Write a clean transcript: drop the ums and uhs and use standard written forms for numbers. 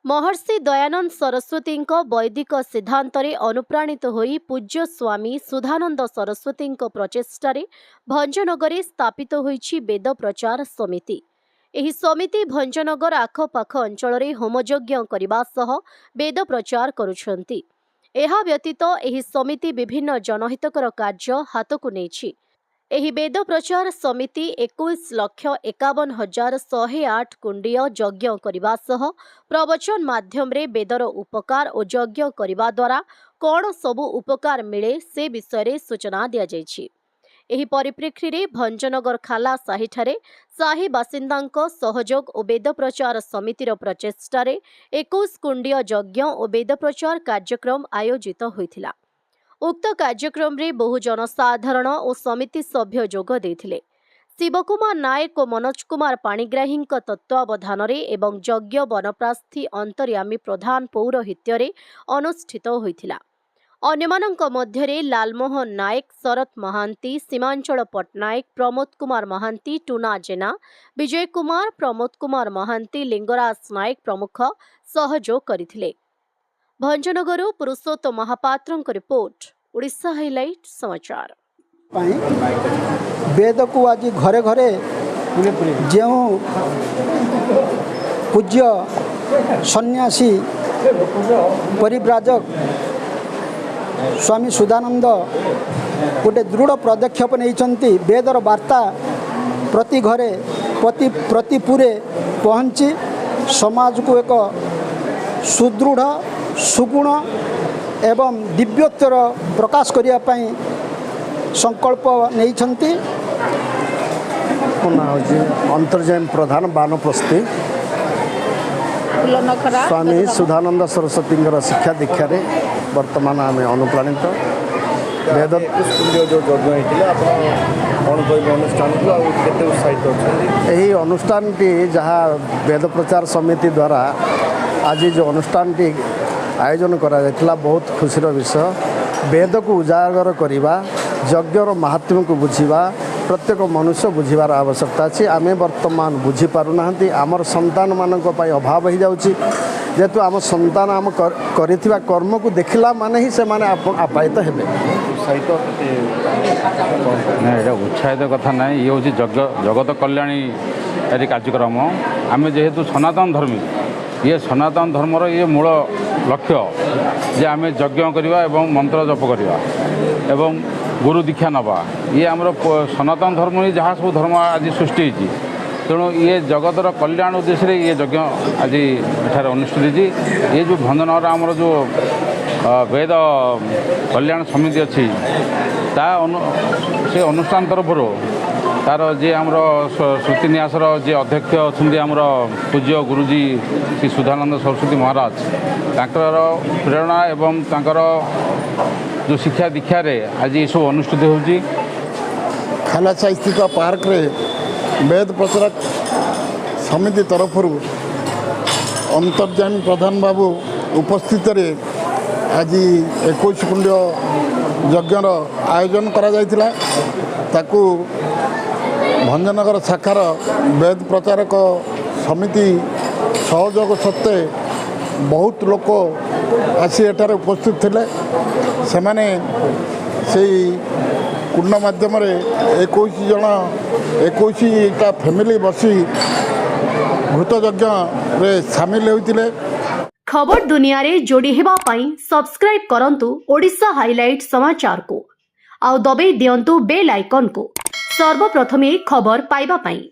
महर्षि दयानंद सरस्वती वैदिक सिद्धांतरे अनुप्राणित होई पूज्य स्वामी सुधानंद सरस्वती प्रचेष्टारे भंजनगर स्थापित होईछि वेद प्रचार समिति। एही समिति भंजनगर आखपाख अंचल होमयज्ञ करने सह वेद प्रचार करुछंती। एहा व्यतीत एही समिति विभिन्न जनहितकर कार्य हाथकु नेछि। एही वेद प्रचार समिति 21,51,108 कुंडीय यज्ञ करने सह प्रवचन माध्यम रे वेदर उपकार और यज्ञ करने द्वारा कौन सबु उपकार मिले से विषय सूचना दिया जायछि। एही परिप्रेक्षी रे भंजनगर खाला साहिठारे साही बासिंदांक सहयोग और वेद प्रचार समितिर प्रचेष्टारे 21 कुंडीय यज्ञ और वेद प्रचार कार्यक्रम आयोजित होइथिला। उक्त कार्यक्रम रे बहु जनसाधारण और समिति सभ्य जोग देथिले। शिवकुमार नायक और मनोज कुमार पाणिग्राही तत्वावधान एवं यज्ञ वनप्रास्थी अंतर्यामी प्रधान पौरोहित्य अनुष्ठित होइथिला। अन्यमानंक मध्यरे लालमोहन नायक, शरत महांती, सीमांचल पट्टनायक, प्रमोद कुमार महांती, टूना जेना, विजय कुमार, प्रमोद कुमार महांती, लिंगराज नायक प्रमुख सहयोग करथिले। भंजनगर पुरुषोत्तम महापात्र रिपोर्ट, ओडिशा हाइलाइट समाचार। वेद को आज घरे घरे जो पूज्य सन्यासी परिव्राजक स्वामी सुधानंद गोटे दृढ़ पदक्षेप नहीं वेदर वार्ता प्रति घरे प्रति पूरे पहुँची समाज को एक सुदृढ़ सुगुण एवं दिव्योत्तर प्रकाश करने संकल्प नहीं। अंतर्जयन प्रधान बानप्रस्थी स्वामी सुधानंद सरस्वती शिक्षा दीक्षा रे वर्तमान आम अनुप्राणित वेद जो यही अनुष्ठान जहाँ वेद प्रचार समिति द्वारा आज जो अनुष्ठान आयोजन करा बहुत खुशीर विषय। वेद को उजागर करवा यज्ञर महात्म्य को बुझा प्रत्येक मनुष्य बुझार आवश्यकता अच्छी। आम बर्तमान बुझीपारूना आमर संतान मान अभाव हो जाऊँगी जेहेतु आम संतान आम करिथिबा कर्म को देखला माने ही से माने आपायित हेबे। उत्साहित कथा ना ये हूँ जगत कल्याणी कार्यक्रम। आम जेहेतु सनातन धर्मी ये सनातन धर्मर ये मूल लक्ष्य जे आम यज्ञ करवा एवं मंत्र जप करवा एवं गुरु दीक्षा नवा ये आमर सनातन धर्म ही जहाँ सब धर्म आज सृष्टि होती तेणु ये जगतर कल्याण उद्देश्य ये यज्ञ आज एठार अनुष्ठित होती। ये जो भंजनगर आमर जो वेद कल्याण समिति अच्छी से अनुष्ठान तरफ तार जे आमर श्रुतिन्यासर जे अध्यक्ष अच्छा आमर पूज्य गुरुजी श्री सुधानंद सरस्वती महाराज तांकर प्रेरणा एवं तांकर जो शिक्षा दीक्षा रे आज ये सब अनुष्ठित होती। खालाचा स्थित पार्क रे वेद प्रचारक समिति तरफ अंतर्जामी प्रधान बाबू उपस्थित आज 21 कुंड यज्ञर आयोजन करा जायतिला। ताकू भंजनगर शाखार वेद प्रचारक समिति सहयोग सत्ते बहुत लोक आसी एठार उपस्थित थिले। सेमाने से कुंड माध्यम 21 जन 21टा फैमिली बसी घृत यज्ञ रे सामिल होइतिले। खबर दुनिया रे जोड़ी हेबा पाई सब्सक्राइब करंतु ओडिशा हाइलाइट समाचार को आउ दबे दियंतु बेल आइकन को सर्वप्रथमे खबर पाइबा पाई।